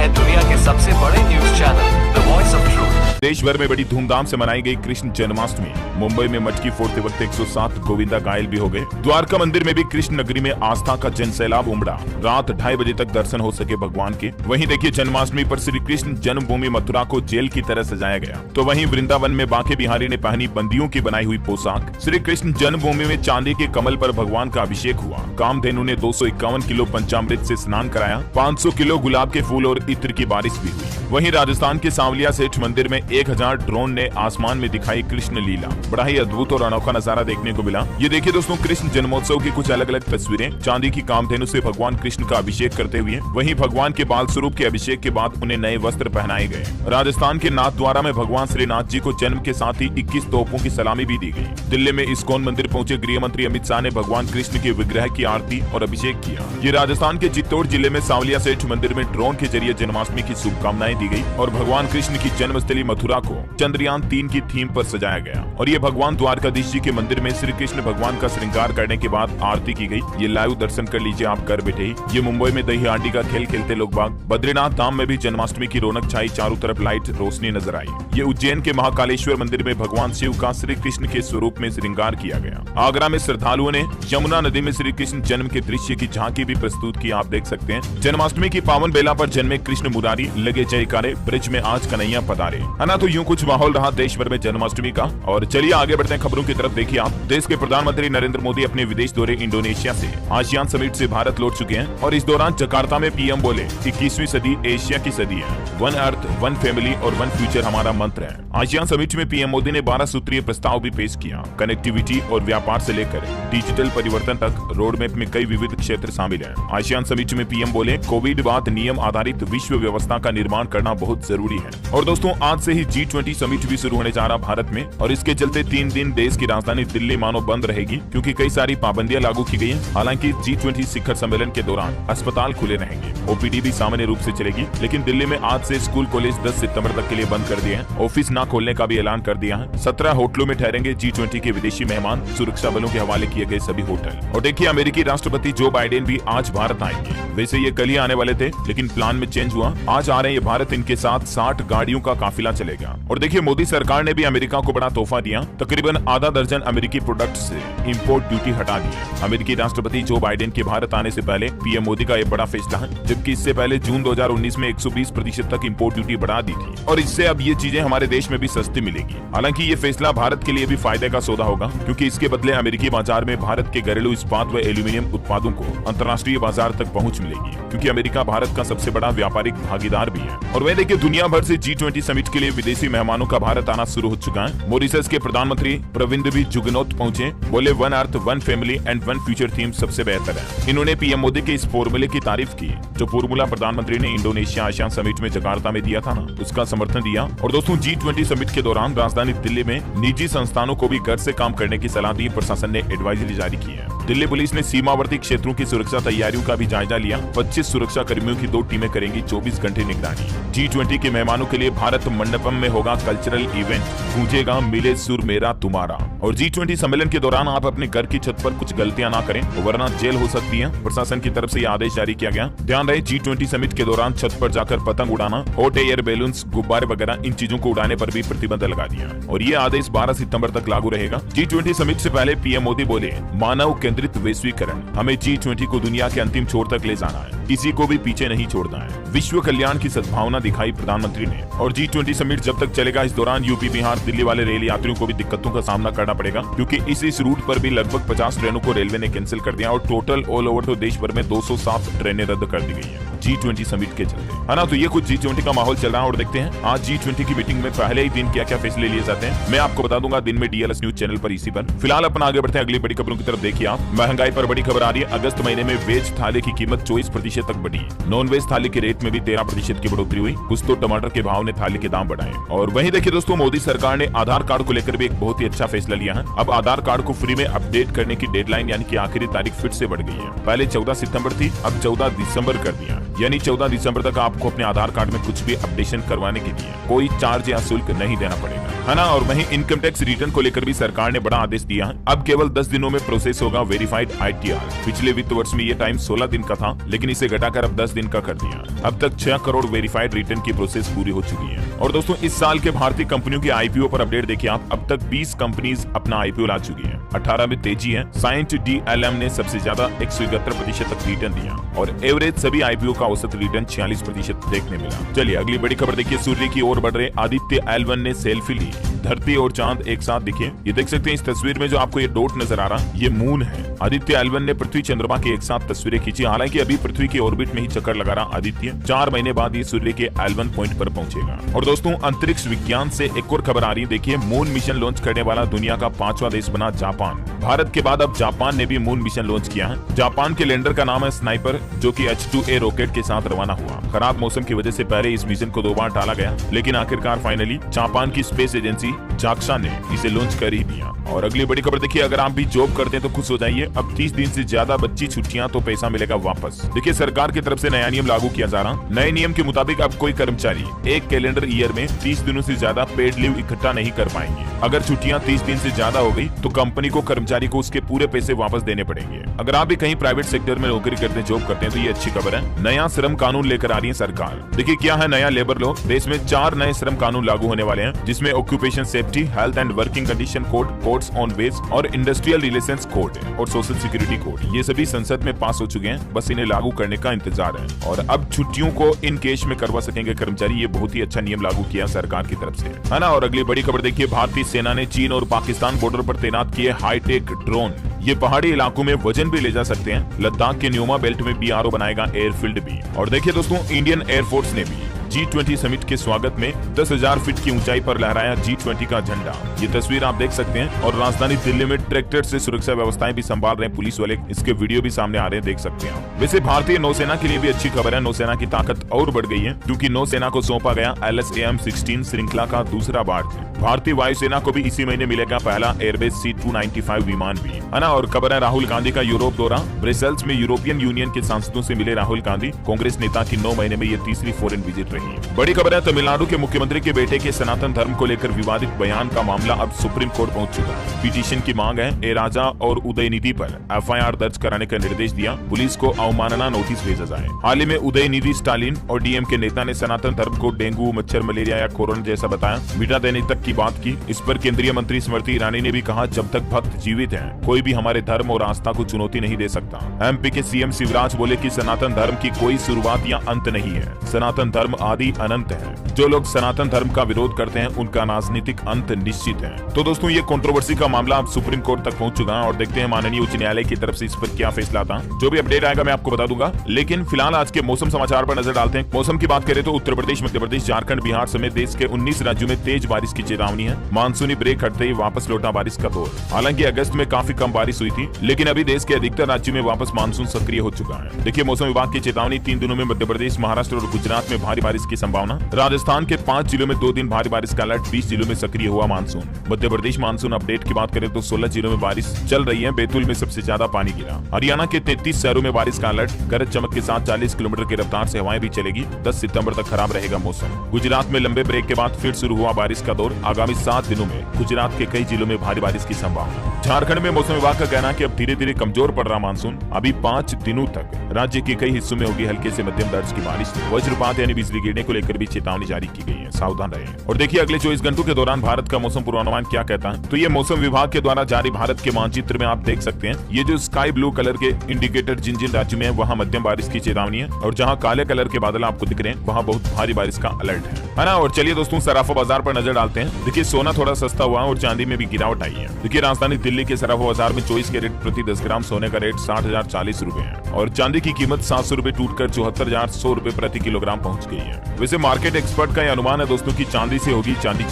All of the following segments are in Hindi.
है दुनिया के सबसे बड़े news channel the voice of truth. देश भर में बड़ी धूमधाम से मनाई गई कृष्ण जन्माष्टमी। मुंबई में मटकी फोड़ते वक्त 107 गोविंदा घायल भी हो गए। द्वारका मंदिर में भी कृष्ण नगरी में आस्था का जनसैलाब उमड़ा। रात 2:30 बजे तक दर्शन हो सके भगवान के। वहीं देखिए जन्माष्टमी पर श्री कृष्ण जन्मभूमि मथुरा को जेल की तरह सजाया गया, तो वहीं वृंदावन में बांके बिहारी ने पहनी बंदियों की बनाई हुई पोशाक। श्री कृष्ण जन्मभूमि में चांदी के कमल पर भगवान का अभिषेक हुआ। कामधेनु ने 251 किलो पंचामृत से स्नान कराया। 500 किलो गुलाब के फूल और इत्र की बारिश भी हुई। वहीं राजस्थान के सांवलिया सेठ मंदिर में 1000 ड्रोन ने आसमान में दिखाई कृष्ण लीला। बड़ा ही अद्भुत और अनोखा नजारा देखने को मिला। ये देखिए दोस्तों कृष्ण जन्मोत्सव की कुछ अलग अलग तस्वीरें। चांदी की कामधेनु से भगवान कृष्ण का अभिषेक करते हुए, वहीं भगवान के बाल स्वरूप के अभिषेक के बाद उन्हें नए वस्त्र पहनाए गए। राजस्थान के नाथद्वारा में भगवान श्रीनाथ जी को जन्म के साथ ही 21 तोपों की सलामी भी दी गई। दिल्ली में इस्कॉन मंदिर पहुंचे गृह मंत्री अमित शाह ने भगवान कृष्ण के विग्रह की आरती और अभिषेक किया। ये राजस्थान के चित्तौड़ जिले में सांवलिया सेठ मंदिर में ड्रोन के जरिए जन्माष्टमी की शुभकामनाएं दी गई और भगवान कृष्ण की जन्मस्थली मथुरा को चंद्रयान 3 की थीम पर सजाया गया। और ये भगवान द्वारकाधीश जी के मंदिर में श्री कृष्ण भगवान का श्रृंगार करने के बाद आरती की गई। ये लाइव दर्शन कर लीजिए आप घर बैठे ही। ये मुंबई में दही हांडी का खेल खेलते लोग बाग। बद्रीनाथ धाम में भी जन्माष्टमी की रौनक छाई, चारों तरफ लाइट रोशनी नजर आई। ये उज्जैन के महाकालेश्वर मंदिर में भगवान शिव का श्री कृष्ण के स्वरूप में श्रृंगार किया गया। आगरा में श्रद्धालुओं ने यमुना नदी में श्री कृष्ण जन्म के दृश्य की झांकी भी प्रस्तुत की, आप देख सकते हैं। जन्माष्टमी की पावन बेला पर जन्मे कृष्ण मुरारी, लगे जयकारे, ब्रिज में आज कन्हैया पधारे, है ना। तो यूं कुछ माहौल रहा देश भर में जन्माष्टमी का। और चलिए आगे बढ़ते हैं खबरों की तरफ। देखिए आप, देश के प्रधानमंत्री नरेंद्र मोदी अपने विदेश दौरे इंडोनेशिया से आसियान समिट से भारत लौट चुके हैं। और इस दौरान जकार्ता में पीएम बोले 21वीं सदी एशिया की सदी है। वन अर्थ, वन फैमिली और वन फ्यूचर हमारा मंत्र है। आसियान समिट में पीएम मोदी ने 12 सूत्रीय प्रस्ताव भी पेश किया। कनेक्टिविटी और व्यापार से लेकर डिजिटल परिवर्तन तक रोड मैप में कई विविध क्षेत्र शामिल है। आसियान समिट में पीएम बोले कोविड बाद नियम आधारित विश्व व्यवस्था का निर्माण करना बहुत जरूरी है। और दोस्तों आज से ही G20 समिट भी शुरू होने जा रहा भारत में, और इसके चलते 3 दिन देश की राजधानी दिल्ली मानो बंद रहेगी, क्योंकि कई सारी पाबंदियां लागू की गई हैं। हालांकि G20 शिखर सम्मेलन के दौरान अस्पताल खुले रहेंगे, ओपीडी भी सामान्य रूप से चलेगी। लेकिन दिल्ली में आज से स्कूल कॉलेज 10 सितंबर तक के लिए बंद कर दिए हैं। ऑफिस न खोलने का भी ऐलान कर दिया है। 17 होटलों में ठहरेंगे G20 के विदेशी मेहमान, सुरक्षा बलों के हवाले किए गए सभी होटल। और देखिए अमेरिकी राष्ट्रपति जो बाइडेन भी आज भारत आएंगे। वैसे ये कल ही आने वाले थे, लेकिन प्लान में चेंज हुआ। आज आ रहे हैं भारत, इनके साथ 60 गाड़ियों का काफिला चलेगा। और देखिए मोदी सरकार ने भी अमेरिका को बड़ा तोहफा दिया। तकरीबन आधा दर्जन अमेरिकी प्रोडक्ट से इंपोर्ट ड्यूटी हटा दी। अमेरिकी राष्ट्रपति जो बाइडेन के भारत आने से पहले पीएम मोदी का यह बड़ा फैसला है, जबकि इससे पहले जून 2019 में 120% तक इंपोर्ट ड्यूटी बढ़ा दी थी। और इससे अब ये चीजें हमारे देश में भी सस्ती मिलेगी। हालांकि ये फैसला भारत के लिए भी फायदे का सौदा होगा, क्योंकि इसके बदले अमेरिकी बाजार में भारत के घरेलू इस्पात व एल्यूमिनियम उत्पादों को अंतर्राष्ट्रीय बाजार तक पहुंच मिलेगी, क्योंकि अमेरिका भारत का सबसे बड़ा व्यापारिक भागीदार भी है। और वह देखिए दुनिया भर से G20 समिट के लिए विदेशी मेहमानों का भारत आना शुरू हो चुका है। मॉरिशस के प्रधानमंत्री प्रविंद भी जुगनौथ पहुंचे, बोले one earth, one family and one future theme सबसे बेहतर है। इन्होंने पीएम मोदी के इस फॉर्मूले की तारीफ की, जो फॉर्मूला प्रधानमंत्री ने इंडोनेशिया आसियान समिट में जकार्ता में दिया था ना, उसका समर्थन दिया। और दोस्तों G20 समिट के दौरान राजधानी दिल्ली में निजी संस्थानों को भी घर से काम करने की सलाह दी। प्रशासन ने एडवाइजरी जारी की है। दिल्ली पुलिस ने सीमावर्ती क्षेत्रों की सुरक्षा तैयारियों का भी जायजा लिया। 25 सुरक्षा कर्मियों की 2 टीमें करेंगी 24 घंटे निगरानी। G20 के मेहमानों के लिए भारत मंडपम में होगा कल्चरल इवेंट, गूंजेगा मिले सुर मेरा तुम्हारा। और G20 सम्मेलन के दौरान आप अपने घर की छत पर कुछ गलतियां ना करें, वरना जेल हो सकती है। प्रशासन की तरफ से यह आदेश जारी किया गया। ध्यान रहे G20 समिट के दौरान छत पर जाकर पतंग उड़ाना, हॉट एयर बैलून्स, गुब्बारे वगैरह इन चीजों को उड़ाने पर भी प्रतिबंध लगा दिया। और ये आदेश 12 सितंबर तक लागू रहेगा। G20 समिट से पहले पीएम मोदी बोले मानव केंद्रित वैश्वीकरण, हमें G20 को दुनिया के अंतिम छोर तक ले जाना है, किसी को भी पीछे नहीं छोड़ना है। विश्व कल्याण की सद्भावना दिखाई प्रधानमंत्री ने। और G20 समिट जब तक चलेगा, इस दौरान यूपी, बिहार, दिल्ली वाले रेल यात्रियों को भी दिक्कतों का सामना करना पड़ेगा, क्योंकि इस रूट पर भी लगभग 50 ट्रेनों को रेलवे ने कैंसिल कर दिया। और टोटल ऑल ओवर तो देश भर में 207 ट्रेनें रद्द कर दी गई है G20 समिट के चलते, है ना। तो ये कुछ G20 का माहौल चल रहा है। और देखते हैं आज G20 की मीटिंग में पहले ही दिन क्या क्या फैसले लिए जाते हैं, मैं आपको बता दूंगा दिन में DLS न्यूज चैनल पर, इसी पर। फिलहाल अपन आगे बढ़ते हैं अगली बड़ी खबरों की तरफ। देखिए आप, महंगाई पर बड़ी खबर आ रही है। अगस्त महीने में वेज थाली की कीमत 24% तक बढ़ी। नॉन वेज थाली के रेट में भी 13% की बढ़ोतरी हुई। कुछ तो टमाटर के भाव ने थाली के दाम बढ़ाए। और वहीं देखिए दोस्तों, मोदी सरकार ने आधार कार्ड को लेकर भी एक बहुत ही अच्छा फैसला लिया है। अब आधार कार्ड को फ्री में अपडेट करने की डेडलाइन यानी कि आखिरी तारीख फिर से बढ़ गई है। पहले 14 सितंबर थी, अब 14 दिसंबर कर दिया। यानी 14 दिसंबर तक आपको अपने आधार कार्ड में कुछ भी अपडेशन करवाने के लिए कोई चार्ज या शुल्क नहीं देना पड़ेगा, है ना। और वहीं इनकम टैक्स रिटर्न को लेकर भी सरकार ने बड़ा आदेश दिया है। अब केवल 10 दिनों में प्रोसेस होगा वेरीफाइड ITR। पिछले वित्त वर्ष में ये टाइम 16 दिन का था, लेकिन इसे घटाकर अब 10 दिन का कर दिया। अब तक 6 करोड़ वेरीफाइड रिटर्न की प्रोसेस पूरी हो चुकी है। और दोस्तों, इस साल के भारतीय कंपनियों की IPO पर अपडेट देखिए आप। अब तक 20 कंपनीज अपना IPO ला चुकी है। 18 में तेजी है। साइंट DLM ने सबसे ज्यादा 171% तक रिटर्न दिया और एवरेज सभी IPO का औसत रिटर्न 46% देखने मिला। चलिए अगली बड़ी खबर देखिए। सूर्य की ओर बढ़ रहे आदित्य L1 ने सेल्फी ली। धरती और चांद एक साथ दिखे। ये देख सकते हैं इस तस्वीर में जो आपको ये डॉट नजर आ रहा, ये मून है। आदित्य L1 ने पृथ्वी चंद्रमा की एक साथ तस्वीरें खींची। हालांकि अभी पृथ्वी के ऑर्बिट में ही चक्कर लगा रहा आदित्य 4 महीने बाद ये सूर्य के L1 पॉइंट पर पहुंचेगा। और दोस्तों, अंतरिक्ष विज्ञान से एक और खबर आ रही है। देखिए, मून मिशन लॉन्च करने वाला दुनिया का 5वां देश बना जापान। भारत के बाद अब जापान ने भी मून मिशन लॉन्च किया है। जापान के लैंडर का नाम है स्नाइपर, जो कि H2A रॉकेट के साथ रवाना हुआ। खराब मौसम की वजह से पहले इस मिशन को 2 बार टाला गया, लेकिन आखिरकार फाइनली जापान की स्पेस एजेंसी जाक्सा ने इसे लॉन्च कर ही दिया। और अगली बड़ी खबर देखिए, अगर आप भी जॉब करते हैं तो खुश हो जाइए। अब 30 दिन से ज्यादा बच्ची छुट्टियां तो पैसा मिलेगा वापस। देखिए, सरकार की तरफ से नया नियम लागू किया जा रहा। नए नियम के मुताबिक अब कोई कर्मचारी एक कैलेंडर ईयर में 30 दिनों से ज्यादा पेड लीव इकट्ठा नहीं कर पाएंगे। अगर छुट्टियां 30 दिन से ज्यादा हो गई तो कंपनी को कर्मचारी को उसके पूरे पैसे वापस देने पड़ेंगे। अगर आप भी कहीं प्राइवेट सेक्टर में नौकरी करते हैं, जॉब करते हैं, तो ये अच्छी खबर है। नया श्रम कानून लेकर आ रही है सरकार। देखिए, क्या है नया लेबर लॉ। देश में 4 नए श्रम कानून लागू होने वाले हैं, जिसमें occupation safety, health and working condition code, codes on wage और इंडस्ट्रियल रिलेशंस कोड और सोशल सिक्योरिटी कोड। ये सभी संसद में पास हो चुके हैं, बस इन्हें लागू करने का इंतजार है। और अब छुट्टियों को इन केस में करवा सकेंगे कर्मचारी। ये बहुत ही अच्छा नियम लागू किया सरकार की तरफ से, है ना। और अगली बड़ी खबर देखिए, भारतीय सेना ने चीन और पाकिस्तान बॉर्डर पर तैनात किए हाईटेक ड्रोन। ये पहाड़ी इलाकों में वजन भी ले जा सकते हैं। लद्दाख के न्योमा बेल्ट में BRO बनाएगा एयरफील्ड भी। और देखिए दोस्तों, इंडियन एयरफोर्स ने भी G20 समिट के स्वागत में 10,000 फीट की ऊंचाई पर लहराया G20 का झंडा। ये तस्वीर आप देख सकते हैं। और राजधानी दिल्ली में ट्रैक्टर से सुरक्षा व्यवस्थाएं भी संभाल रहे हैं पुलिस वाले। इसके वीडियो भी सामने आ रहे हैं, देख सकते हैं। वैसे भारतीय नौसेना के लिए भी अच्छी खबर है। नौसेना की ताकत और बढ़ गई है, क्योंकि नौसेना को सौंपा गया LSAM-16 श्रृंखला का दूसरा बार्ज। भारतीय वायुसेना को भी इसी महीने मिलेगा पहला एयरबेस C-295 विमान भी, है ना। और खबर है राहुल गांधी का यूरोप दौरा। ब्रसेल्स में यूरोपियन यूनियन के सांसदों से मिले राहुल गांधी। कांग्रेस नेता की 9 महीने में ये तीसरी फॉरेन विजिट रही। बड़ी खबर है, तमिलनाडु के मुख्यमंत्री के बेटे के सनातन धर्म को लेकर विवादित बयान का मामला अब सुप्रीम कोर्ट पहुंच चुका है। पिटीशन की मांग है ए राजा और उदयनिधि पर FIR दर्ज कराने का निर्देश दिया। पुलिस को अवमानना नोटिस भेजा जाए। हाल ही में उदयनिधि स्टालिन और DMK नेता ने सनातन धर्म को डेंगू, मच्छर, मलेरिया या कोरोना जैसा बताया, मिटा देने तक की बात की। इस पर केंद्रीय मंत्री स्मृति ईरानी ने भी कहा, जब तक भक्त जीवित हैं, कोई भी हमारे धर्म और आस्था को चुनौती नहीं दे सकता। MP के CM शिवराज बोले कि सनातन धर्म की कोई शुरुआत या अंत नहीं है। सनातन धर्म आदि अनंत है। जो लोग सनातन धर्म का विरोध करते हैं, उनका राजनीतिक अंत निश्चित है। तो दोस्तों, ये कंट्रोवर्सी का मामला अब सुप्रीम कोर्ट तक पहुंच चुका है और देखते हैं माननीय उच्च न्यायालय की तरफ से इस पर क्या फैसला आता। जो भी अपडेट आएगा मैं आपको बता दूंगा। लेकिन फिलहाल आज के मौसम समाचार पर नजर डालते हैं। मौसम की बात करें तो उत्तर प्रदेश, मध्य प्रदेश, झारखंड, बिहार समेत देश के 19 राज्यों में तेज बारिश की चेतावनी है। मानसूनी ब्रेक हटते ही वापस लौटा बारिश का दौर। हालांकि अगस्त में काफी कम बारिश हुई थी, लेकिन अभी देश के अधिकतर राज्यों में वापस मानसून सक्रिय हो चुका है। देखिए, मौसम विभाग की चेतावनी 3 दिनों में मध्य प्रदेश, महाराष्ट्र और गुजरात में भारी बारिश की संभावना। राजस्थान के 5 जिलों में 2 दिन भारी बारिश का अलर्ट। 20 जिलों में सक्रिय हुआ monsoon. Madhya Pradesh monsoon update की बात करें तो 16 जिलों में बारिश चल रही है। बैतूल में सबसे ज्यादा पानी गिरा। हरियाणा के 33 शहरों में बारिश का अलर्ट। गरज चमक के साथ 40 किलोमीटर की रफ्तार से हवाएं भी चलेगी। 10 सितंबर तक खराब रहेगा मौसम। गुजरात में लंबे ब्रेक के बाद फिर शुरू हुआ बारिश का दौर। आगामी 7 दिनों में गुजरात के कई जिलों में भारी बारिश की संभावना। झारखंड में मौसम विभाग का कहना है कि अब धीरे धीरे कमजोर पड़ रहा मानसून। अभी 5 दिनों तक राज्य के कई हिस्सों में होगी हल्के से मध्यम दर्ज की बारिश। वज्रपात यानी बिजली गिरने को लेकर भी चेतावनी जारी की गई है, सावधान रहें। और देखिए, अगले 24 घंटों के दौरान भारत का मौसम पूर्वानुमान क्या कहता है। तो ये मौसम विभाग के द्वारा जारी भारत के मानचित्र में आप देख सकते हैं। ये जो स्काई ब्लू कलर के इंडिकेटर जिन जिन राज्यों में है, वहाँ मध्यम बारिश की चेतावनी है। और जहाँ काले कलर के बादल आपको दिख रहे हैं, वहाँ बहुत भारी बारिश का अलर्ट है ना। और चलिए दोस्तों, सराफा बाजार पर नजर डालते हैं। देखिए, सोना थोड़ा सस्ता हुआ और चांदी में भी गिरावट आई है। देखिए, राजधानी दिल्ली के सराफा बाजार में 24 कैरेट प्रति 10 ग्राम सोने का रेट 60,040 रुपए है और चांदी की कीमत 700 रुपए टूटकर 74,100 रुपए प्रति किलोग्राम पहुंच गई है। वैसे मार्केट एक्सपर्ट का यह अनुमान है दोस्तों की चांदी से होगी चांदी।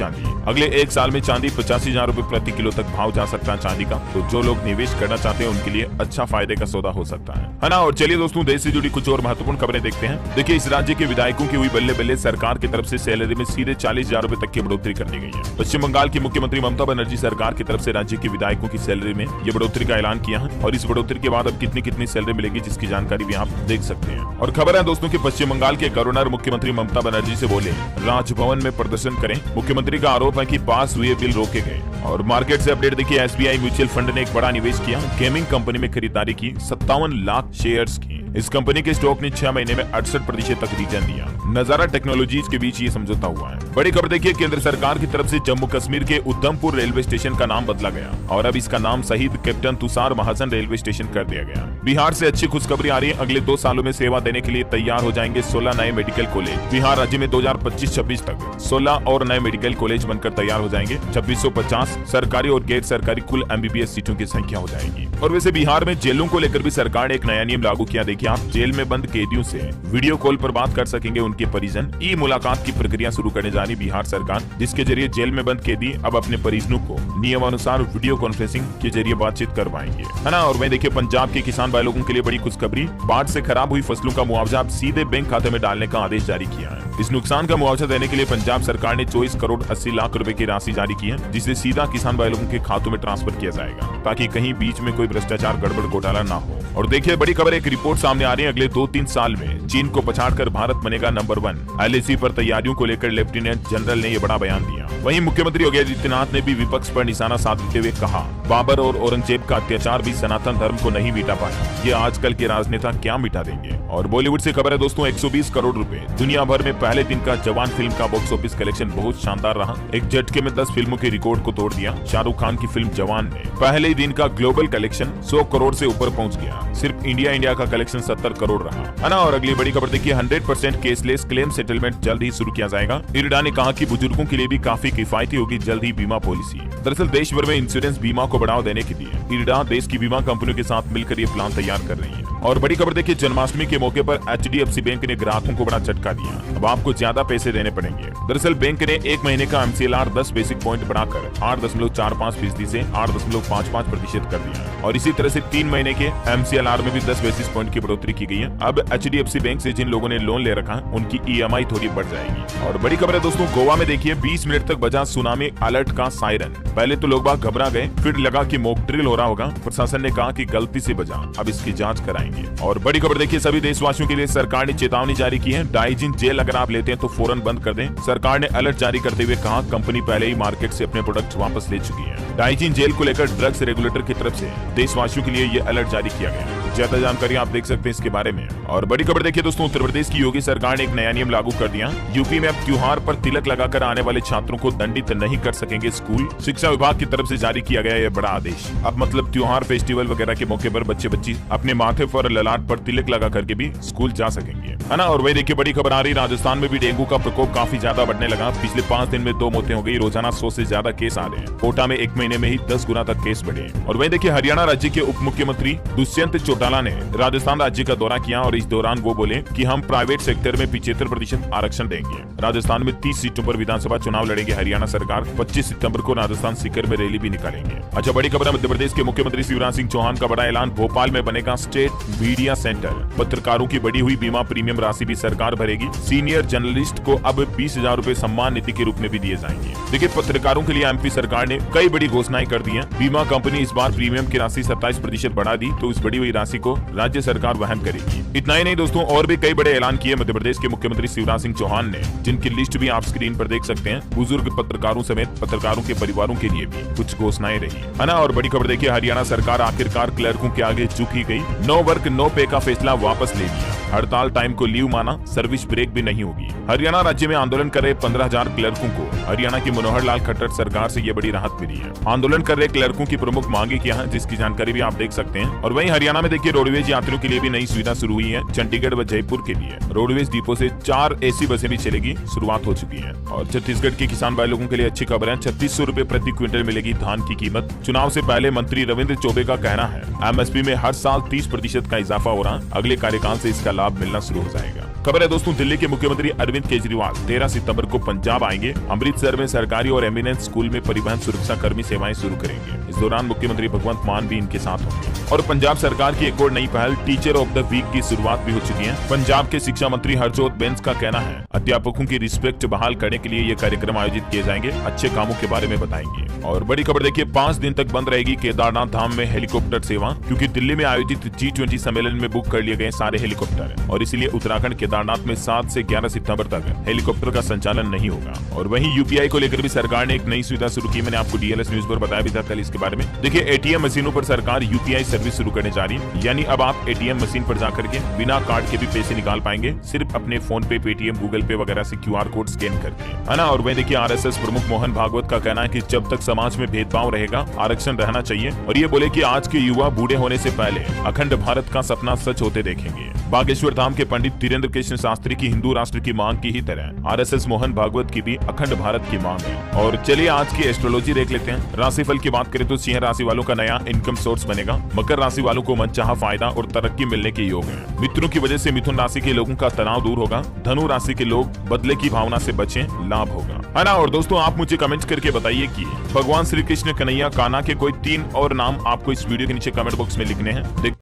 अगले एक साल में चांदी 85,000 रुपए प्रति किलो तक भाव जा सकता है चांदी का। तो जो लोग निवेश करना चाहते हैं उनके लिए अच्छा फायदे का सौदा हो सकता है ना। और चलिए दोस्तों, देश से जुड़ी कुछ और महत्वपूर्ण खबरें देखते हैं। देखिए, इस राज्य के विधायकों की हुई बल्ले बल्ले, सरकार की तरफ से सैलरी में सीधे 40,000 रुपए तक की बढ़ोतरी कर दी गई है। पश्चिम बंगाल की मुख्यमंत्री ममता बनर्जी सरकार की तरफ से राज्य के विधायकों की सैलरी में ये बढ़ोतरी का ऐलान किया है और इस बढ़ोतरी के बाद अब कितनी सैलरी मिलेगी जिसकी जानकारी भी आप देख सकते हैं। और खबर है दोस्तों की पश्चिम बंगाल के गवर्नर मुख्यमंत्री ममता बनर्जी से बोले राजभवन में प्रदर्शन करें। मुख्यमंत्री का आरोप है कि पास हुए बिल रोके गए। और मार्केट से अपडेट देखिए, एसबीआई म्यूचुअल फंड ने एक बड़ा निवेश किया। गेमिंग कंपनी में खरीदारी की, 57 लाख शेयर्स की। इस कंपनी के स्टॉक ने 6 महीने में 68% तक रिटर्न दिया। नजारा टेक्नोलॉजीज के बीच ये समझौता हुआ है। बड़ी खबर देखिए, केंद्र सरकार की तरफ से जम्मू कश्मीर के उधमपुर रेलवे स्टेशन का नाम बदला गया और अब इसका नाम शहीद कैप्टन तुषार महाजन रेलवे स्टेशन कर दिया गया। बिहार से अच्छी खुशखबरी आ रही है। अगले 2 सालों में सेवा देने के लिए तैयार हो जाएंगे 16 नए मेडिकल कॉलेज। बिहार राज्य में 2025-26 तक 16 और नए मेडिकल कॉलेज बनकर तैयार हो जाएंगे। 2650 सरकारी और गैर सरकारी कुल MBBS सीटों की संख्या हो जाएगी। और वैसे बिहार में जेलों को लेकर भी सरकार ने एक नया नियम लागू किया। देखिए, आप जेल में बंद कैदियों से वीडियो कॉल पर बात कर सकेंगे उनके परिजन। ई मुलाकात की प्रक्रिया शुरू करने जा रही बिहार सरकार, जिसके जरिए जेल में बंद कैदी अब अपने परिजनों को नियमानुसार वीडियो कॉन्फ्रेंसिंग के जरिए बातचीत कर पाएंगे, है ना। और वहीं देखिए, पंजाब के किसान भाई लोगों के लिए बड़ी खुशखबरी। बाढ़ से खराब हुई फसलों का मुआवजा अब सीधे बैंक खाते में डालने का आदेश जारी किया है। इस नुकसान का मुआवजा देने के लिए पंजाब सरकार ने 24 करोड़ 80 लाख रुपए की राशि जारी की है, जिसे सीधा किसान भाई लोगों के खातों में ट्रांसफर किया जाएगा ताकि कहीं बीच में कोई भ्रष्टाचार, गड़बड़, घोटाला ना हो। और देखिए, बड़ी खबर, एक रिपोर्ट सामने आ रही है। अगले 2-3 साल में चीन को पछाड़कर भारत बनेगा नंबर 1। LAC पर तैयारियों को लेकर लेफ्टिनेंट जनरल ने यह बड़ा बयान दिया। वहीं मुख्यमंत्री योगी आदित्यनाथ ने भी विपक्ष पर निशाना साधते हुए कहा, बाबर और औरंगजेब का अत्याचार भी सनातन धर्म को नहीं मिटा पाया, ये आजकल के राजनेता क्या मिटा देंगे। और बॉलीवुड से खबर है दोस्तों, 120 करोड़ रुपए। दुनिया भर में पहले दिन का जवान फिल्म का बॉक्स ऑफिस कलेक्शन बहुत शानदार रहा। एक झटके में 10 फिल्मों के रिकॉर्ड को तोड़ दिया। शाहरुख खान की फिल्म जवान ने पहले ही दिन का ग्लोबल कलेक्शन 100 करोड़ से ऊपर पहुंच गया। सिर्फ इंडिया का कलेक्शन 70 करोड़ रहा, है ना। और अगली बड़ी खबर देखिए, 100% केसलेस क्लेम सेटलमेंट जल्द ही शुरू किया जाएगा। इरडा ने कहा कि बुजुर्गों के लिए भी काफी किफायती होगी जल्द ही बीमा पॉलिसी। दरअसल देश भर में इंश्योरेंस बीमा को बढ़ावा देने के लिए इरडा देश की बीमा कंपनियों के साथ मिलकर ये प्लान तैयार कर रही है। और बड़ी खबर देखिए, जन्माष्टमी के मौके पर HDFC बैंक ने ग्राहकों को बड़ा झटका दिया। अब आपको ज्यादा पैसे देने पड़ेंगे। दरअसल बैंक ने 1 महीने का MCLR 10 बेसिक पॉइंट बढ़ाकर 8.45% से 8.55% कर दिया। और इसी तरह से 3 महीने के MCLR में भी 10 बेसिस पॉइंट की बढ़ोतरी की गई है। अब HDFC बैंक से जिन लोगों ने लोन ले रखा है उनकी EMI थोड़ी बढ़ जाएगी। और बड़ी खबर है दोस्तों, गोवा में देखिए 20 मिनट तक बजा सुनामी अलर्ट का सायरन। पहले तो लोग बाग घबरा गए, फिर लगा कि मॉक ड्रिल हो रहा होगा। प्रशासन ने कहा कि गलती से बजा, अब इसकी जांच कराएंगे। और बड़ी खबर देखिए, सभी देशवासियों के लिए सरकार ने चेतावनी जारी की है। डाइजिन जेल अगर आप लेते हैं तो फौरन बंद कर दें। सरकार ने अलर्ट जारी करते हुए कहा, कंपनी पहले ही मार्केट से अपने प्रोडक्ट वापस ले चुकी है। डाइजिन जेल को लेकर ड्रग्स रेगुलेटर की तरफ से देशवासियों के लिए ये अलर्ट जारी किया गया। ज्यादा जानकारी आप देख सकते हैं इसके बारे में। और बड़ी खबर देखिए दोस्तों, उत्तर प्रदेश की योगी सरकार ने एक नया नियम लागू कर दिया। यूपी में अब त्योहार पर तिलक लगाकर आने वाले छात्रों को दंडित नहीं कर सकेंगे स्कूल। शिक्षा विभाग की तरफ से जारी किया गया यह बड़ा आदेश। अब मतलब त्योहार, फेस्टिवल वगैरह के मौके पर बच्चे अपने माथे पर, ललाट पर तिलक लगा करके भी स्कूल जा सकेंगे, है ना। और वही देखिए, बड़ी खबर आ रही, राजस्थान में भी डेंगू का प्रकोप काफी ज्यादा बढ़ने लगा। पिछले 5 दिन में 2 मौतें हो गई। रोजाना 100 से ज्यादा केस आ रहे हैं। कोटा में 1 महीने में ही 10 गुना तक केस बढ़े। और वही देखिए, हरियाणा राज्य के उप मुख्यमंत्री दुष्यंत चौटाला ने राजस्थान राज्य का दौरा किया और इस दौरान वो बोले कि हम प्राइवेट सेक्टर में 75% आरक्षण देंगे। राजस्थान में 30 सीटों पर विधानसभा चुनाव लड़ेंगे हरियाणा सरकार। 25 सितंबर को राजस्थान सीकर में रैली भी निकालेंगे। अच्छा, बड़ी खबर है, मध्य प्रदेश के मुख्यमंत्री शिवराज सिंह चौहान का बड़ा ऐलान। भोपाल में बनेगा स्टेट मीडिया सेंटर। पत्रकारों की बढ़ी हुई बीमा प्रीमियम राशि भी सरकार भरेगी। सीनियर जर्नलिस्ट को अब 20,000 रुपए सम्मान निधि के रूप में भी दिए जाएंगे। देखिए, पत्रकारों के लिए MP सरकार ने कई बड़ी घोषणाएं कर दी है। बीमा कंपनी इस बार प्रीमियम की राशि 27% बढ़ा दी, तो इस बढ़ी हुई राशि को राज्य सरकार वहन करेगी। इतना ही नहीं दोस्तों, और भी कई बड़े ऐलान किए मध्य प्रदेश के मुख्यमंत्री शिवराज सिंह चौहान ने, जिनकी लिस्ट भी आप स्क्रीन पर देख सकते हैं। बुजुर्ग पत्रकारों समेत पत्रकारों के परिवारों के लिए भी कुछ घोषणाएं रही, है ना। और बड़ी खबर देखिए, हरियाणा सरकार आखिरकार क्लर्कों के आगे झुक ही गई। नो वर्क नो पे का फैसला वापस ले लिया। हड़ताल टाइम को लीव माना, सर्विस ब्रेक भी नहीं होगी। हरियाणा राज्य में आंदोलन कर रहे 15,000 क्लर्कों को हरियाणा की मनोहर लाल खट्टर सरकार से ये बड़ी राहत मिली है। आंदोलन कर रहे क्लर्कों की प्रमुख मांगे क्या है, जिसकी जानकारी भी आप देख सकते हैं। और वहीं हरियाणा में देखिए, रोडवेज यात्रियों के लिए भी नई सुविधा शुरू हुई है। चंडीगढ़ व जयपुर के लिए रोडवेज डिपो से 4 AC बसें भी चलेगी, शुरुआत हो चुकी है। और छत्तीसगढ़ के किसान भाई लोगों के लिए अच्छी खबर है। 3600 रुपए प्रति क्विंटल मिलेगी धान की कीमत। चुनाव से पहले मंत्री रविंद्र चौबे का कहना है, MSP में हर साल 30% का इजाफा हो रहा। अगले कार्यकाल से इसका लाभ लाभ मिलना शुरू हो जाएगा। खबर है दोस्तों, दिल्ली के मुख्यमंत्री अरविंद केजरीवाल 13 सितंबर को पंजाब आएंगे। अमृतसर में सरकारी और एमिनेंस स्कूल में परिवहन सुरक्षा कर्मी सेवाएं शुरू करेंगे। इस दौरान मुख्यमंत्री भगवंत मान भी इनके साथ होंगे। और पंजाब सरकार की एक और नई पहल टीचर ऑफ द वीक की शुरुआत भी हो चुकी है। पंजाब के शिक्षा मंत्री हरजोत बेंस का कहना है, अध्यापकों की रिस्पेक्ट बहाल करने के लिए ये कार्यक्रम आयोजित किए जाएंगे, अच्छे कामों के बारे में बताएंगे। और बड़ी खबर देखिए, 5 दिन तक बंद रहेगी केदारनाथ धाम में हेलीकॉप्टर सेवा, क्योंकि दिल्ली में आयोजित G20 सम्मेलन में बुक कर लिए गए सारे हेलीकॉप्टर, और इसीलिए उत्तराखंड केदारनाथ में 7 से 11 सितंबर तक हेलीकॉप्टर का संचालन नहीं होगा। और वहीं यूपीआई को लेकर भी सरकार ने एक नई सुविधा शुरू की। मैंने आपको DLS न्यूज पर बताया भी था कल इसके बारे में। देखिए, ATM मशीनों पर सरकार UPI सर्विस शुरू करने जा रही है, यानी अब आप ATM मशीन पर जाकर के बिना कार्ड के भी पैसे निकाल पाएंगे, सिर्फ अपने फोन पे, पेटीएम, गूगल पे वगैरह से QR कोड स्कैन करके, है ना। और वहीं देखिए, RSS प्रमुख मोहन भागवत का कहना है कि जब तक समाज में भेदभाव रहेगा, आरक्षण रहना चाहिए। और ये बोले कि आज के युवा बूढ़े होने से पहले अखंड भारत का सपना सच होते देखेंगे। बागेश्वर धाम के पंडित धीरेन्द्र कृष्ण शास्त्री की हिंदू राष्ट्र की मांग की ही तरह RSS मोहन भागवत की भी अखंड भारत की मांग है। और चलिए आज की एस्ट्रोलॉजी देख लेते हैं। राशिफल की बात करें तो सिंह राशि वालों का नया इनकम सोर्स बनेगा। मकर राशि वालों को मनचाहा फायदा और तरक्की मिलने के योग है। मित्रों की वजह से मिथुन राशि के लोगों का तनाव दूर होगा। धनु राशि के लोग बदले की भावना से बचें, लाभ होगा, है ना। और दोस्तों, आप मुझे कमेंट करके बताइए कि भगवान श्री कृष्ण कन्हैया कान्हा के कोई 3 और नाम आपको इस वीडियो के नीचे कमेंट बॉक्स में लिखने हैं।